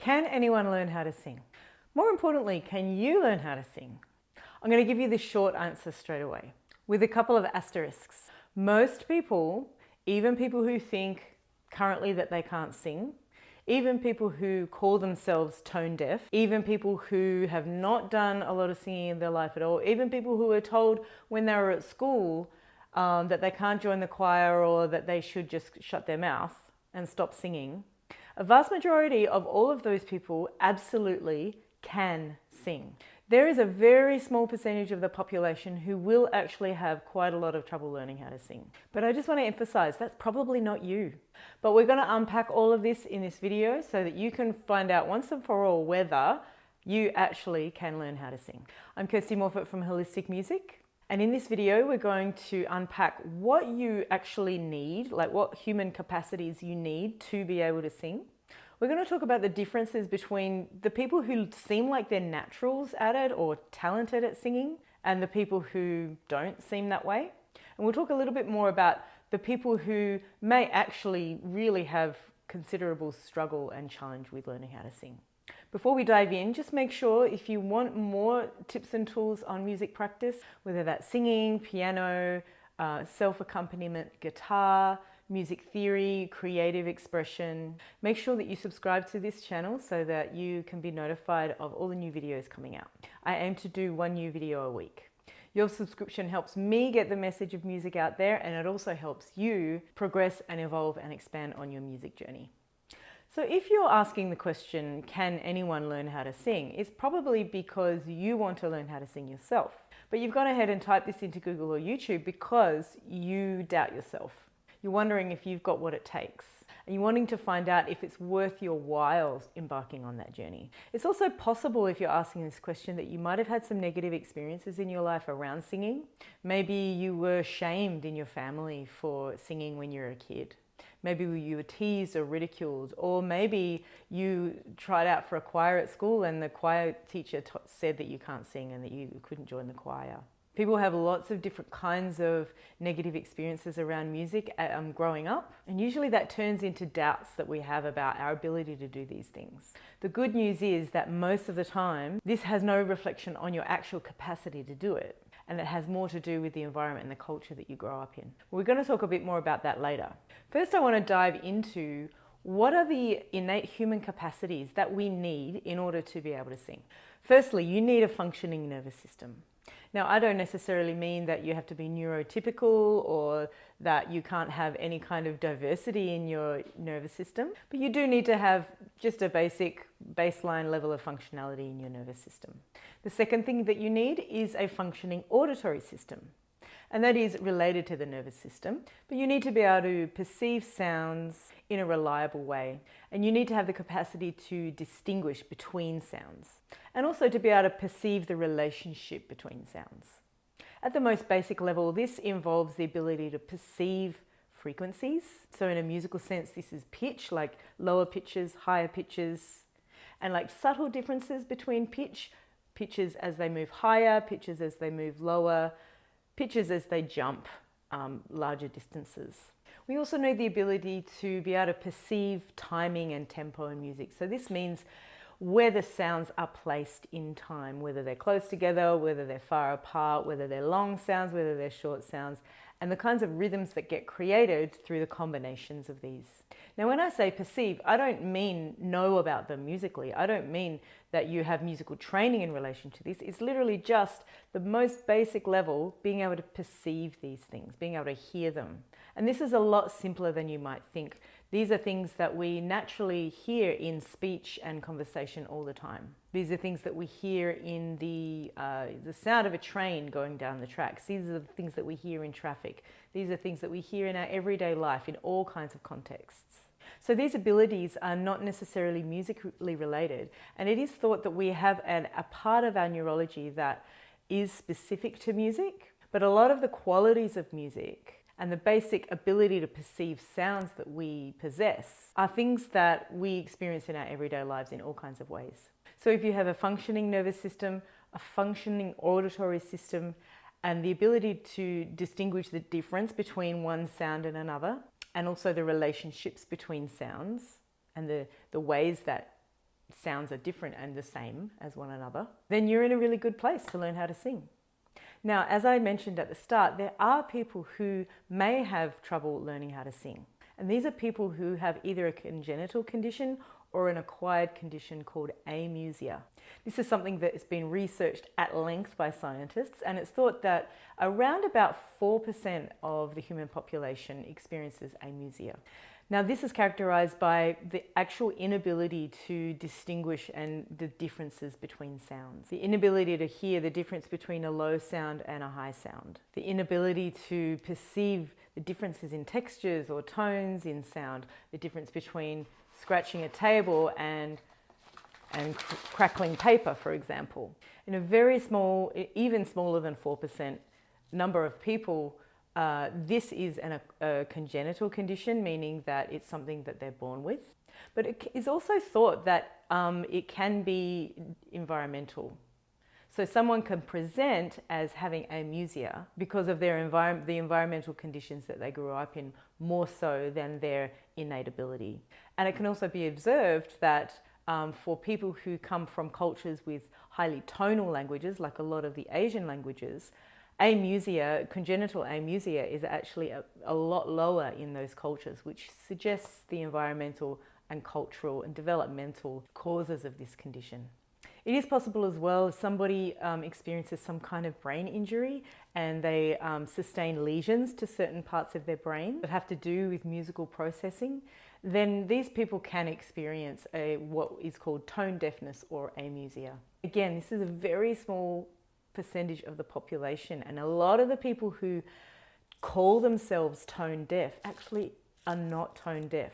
Can anyone learn how to sing? More importantly, can you learn how to sing? I'm going to give you the short answer straight away with a couple of asterisks. Most people, even people who think currently that they can't sing, even people who call themselves tone deaf, even people who have not done a lot of singing in their life at all, even people who were told when they were at school that they can't join the choir or that they should just shut their mouth and stop singing, a vast majority of all of those people absolutely can sing. There is a very small percentage of the population who will actually have quite a lot of trouble learning how to sing. But I just want to emphasize that's probably not you. But we're going to unpack all of this in this video so that you can find out once and for all whether you actually can learn how to sing. I'm Kirsty Morfitt from Holistic Music. And in this video, we're going to unpack what you actually need, like what human capacities you need to be able to sing. We're going to talk about the differences between the people who seem like they're naturals at it or talented at singing and the people who don't seem that way. And we'll talk a little bit more about the people who may actually really have considerable struggle and challenge with learning how to sing. Before we dive in, just make sure if you want more tips and tools on music practice, whether that's singing, piano, self-accompaniment, guitar, music theory, creative expression, make sure that you subscribe to this channel so that you can be notified of all the new videos coming out. I aim to do one new video a week. Your subscription helps me get the message of music out there, and it also helps you progress and evolve and expand on your music journey. So if you're asking the question, can anyone learn how to sing? It's probably because you want to learn how to sing yourself. But you've gone ahead and typed this into Google or YouTube because you doubt yourself. You're wondering if you've got what it takes. And you're wanting to find out if it's worth your while embarking on that journey. It's also possible, if you're asking this question, that you might have had some negative experiences in your life around singing. Maybe you were shamed in your family for singing when you were a kid. Maybe you were teased or ridiculed, or maybe you tried out for a choir at school and the choir teacher said that you can't sing and that you couldn't join the choir. People have lots of different kinds of negative experiences around music growing up, and usually that turns into doubts that we have about our ability to do these things. The good news is that most of the time, this has no reflection on your actual capacity to do it, and it has more to do with the environment and the culture that you grow up in. We're going to talk a bit more about that later. First, I want to dive into what are the innate human capacities that we need in order to be able to sing. Firstly, you need a functioning nervous system. Now, I don't necessarily mean that you have to be neurotypical or that you can't have any kind of diversity in your nervous system, but you do need to have just a basic baseline level of functionality in your nervous system. The second thing that you need is a functioning auditory system, and that is related to the nervous system, but you need to be able to perceive sounds in a reliable way, and you need to have the capacity to distinguish between sounds, and also to be able to perceive the relationship between sounds. At the most basic level, this involves the ability to perceive frequencies. So in a musical sense, this is pitch, like lower pitches, higher pitches, and like subtle differences between pitches as they move higher, pitches as they move lower, pitches as they jump larger distances. We also need the ability to be able to perceive timing and tempo in music. So this means where the sounds are placed in time, whether they're close together, whether they're far apart, whether they're long sounds, whether they're short sounds, and the kinds of rhythms that get created through the combinations of these. Now, when I say perceive, I don't mean know about them musically. I don't mean that you have musical training in relation to this. It's literally just the most basic level, being able to perceive these things, being able to hear them. And this is a lot simpler than you might think. These are things that we naturally hear in speech and conversation all the time. These are things that we hear in the sound of a train going down the tracks. These are the things that we hear in traffic. These are things that we hear in our everyday life in all kinds of contexts. So these abilities are not necessarily musically related, and it is thought that we have a part of our neurology that is specific to music, but a lot of the qualities of music and the basic ability to perceive sounds that we possess are things that we experience in our everyday lives in all kinds of ways. So if you have a functioning nervous system, a functioning auditory system, and the ability to distinguish the difference between one sound and another, and also the relationships between sounds and the ways that sounds are different and the same as one another, then you're in a really good place to learn how to sing. Now, as I mentioned at the start, there are people who may have trouble learning how to sing. And these are people who have either a congenital condition or an acquired condition called amusia. This is something that has been researched at length by scientists, and it's thought that around about 4% of the human population experiences amusia. Now, this is characterized by the actual inability to distinguish and the differences between sounds. The inability to hear the difference between a low sound and a high sound. The inability to perceive the differences in textures or tones in sound. The difference between scratching a table and crackling paper, for example. In a very small, even smaller than 4% number of people, this is a congenital condition, meaning that it's something that they're born with. But it is also thought that it can be environmental. So someone can present as having amusia because of their the environmental conditions that they grew up in, more so than their innate ability. And it can also be observed that for people who come from cultures with highly tonal languages, like a lot of the Asian languages, amusia, congenital amusia, is actually a lot lower in those cultures, which suggests the environmental and cultural and developmental causes of this condition. It is possible as well if somebody experiences some kind of brain injury and they sustain lesions to certain parts of their brain that have to do with musical processing, then these people can experience what is called tone deafness or amusia. Again, this is a very small percentage of the population, and a lot of the people who call themselves tone deaf actually are not tone deaf.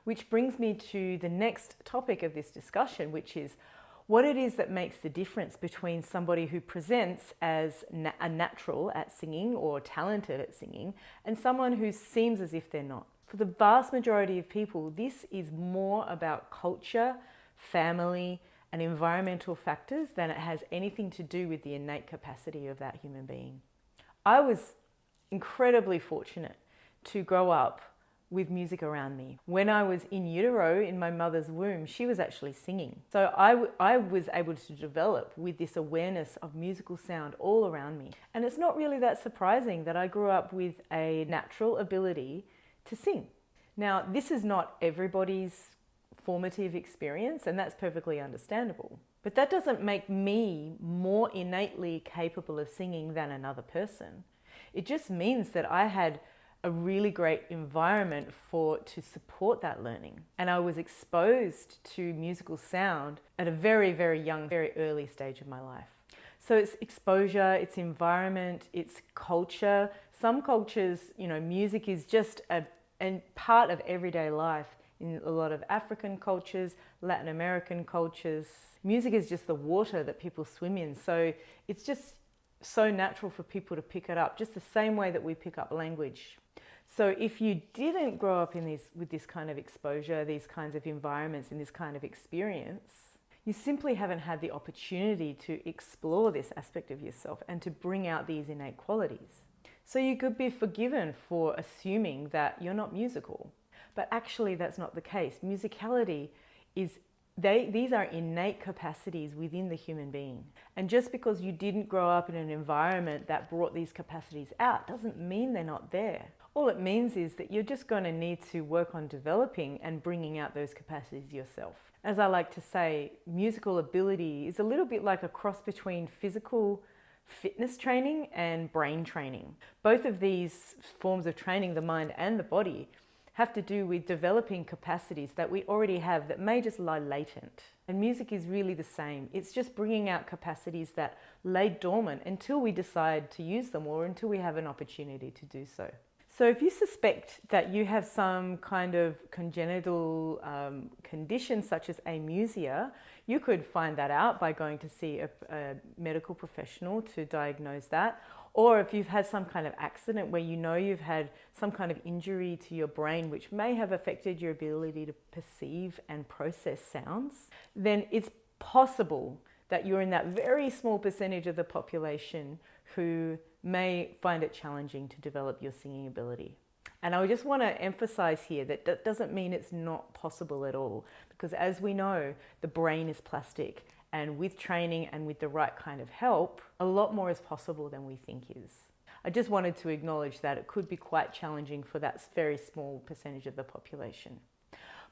Which brings me to the next topic of this discussion, which is what it is that makes the difference between somebody who presents as a natural at singing or talented at singing and someone who seems as if they're not. For the vast majority of people, this is more about culture, family, and environmental factors than it has anything to do with the innate capacity of that human being. I was incredibly fortunate to grow up with music around me. When I was in utero in my mother's womb, she was actually singing. So I was able to develop with this awareness of musical sound all around me. And it's not really that surprising that I grew up with a natural ability to sing. Now, this is not everybody's formative experience, and that's perfectly understandable. But that doesn't make me more innately capable of singing than another person. It just means that I had a really great environment to support that learning. And I was exposed to musical sound at a very, very young, very early stage of my life. So it's exposure, it's environment, it's culture. Some cultures, music is just a part of everyday life. In a lot of African cultures, Latin American cultures, music is just the water that people swim in. So it's just so natural for people to pick it up, just the same way that we pick up language. So if you didn't grow up with this kind of exposure, these kinds of environments, and this kind of experience, you simply haven't had the opportunity to explore this aspect of yourself and to bring out these innate qualities. So you could be forgiven for assuming that you're not musical. But actually that's not the case. Musicality these are innate capacities within the human being. And just because you didn't grow up in an environment that brought these capacities out doesn't mean they're not there. All it means is that you're just going to need to work on developing and bringing out those capacities yourself. As I like to say, musical ability is a little bit like a cross between physical fitness training and brain training. Both of these forms of training, the mind and the body, have to do with developing capacities that we already have that may just lie latent. And music is really the same. It's just bringing out capacities that lay dormant until we decide to use them or until we have an opportunity to do so. So if you suspect that you have some kind of congenital condition such as amusia, you could find that out by going to see a medical professional to diagnose that. Or if you've had some kind of accident where you've had some kind of injury to your brain which may have affected your ability to perceive and process sounds, then it's possible that you're in that very small percentage of the population who may find it challenging to develop your singing ability. And I just want to emphasize here that that doesn't mean it's not possible at all, because as we know, the brain is plastic, and with training and with the right kind of help, a lot more is possible than we think is. I just wanted to acknowledge that it could be quite challenging for that very small percentage of the population.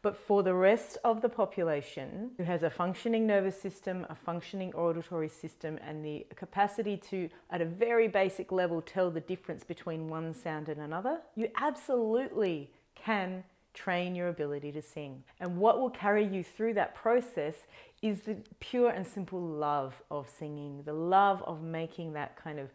But for the rest of the population who has a functioning nervous system, a functioning auditory system, and the capacity to, at a very basic level, tell the difference between one sound and another, you absolutely can train your ability to sing. And what will carry you through that process is the pure and simple love of singing, the love of making that kind of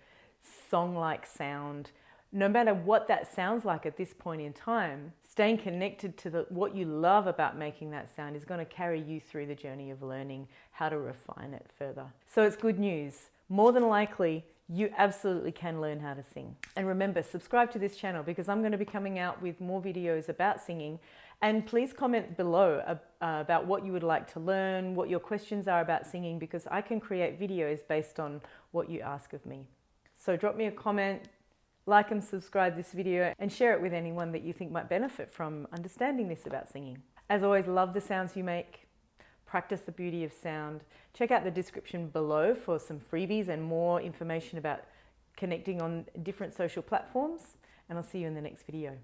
song-like sound. No matter what that sounds like at this point in time, staying connected to what you love about making that sound is going to carry you through the journey of learning how to refine it further. So it's good news. More than likely, you absolutely can learn how to sing. And remember, subscribe to this channel because I'm going to be coming out with more videos about singing. And please comment below about what you would like to learn, what your questions are about singing, because I can create videos based on what you ask of me. So drop me a comment, like and subscribe this video, and share it with anyone that you think might benefit from understanding this about singing. As always, love the sounds you make. Practice the beauty of sound. Check out the description below for some freebies and more information about connecting on different social platforms. And I'll see you in the next video.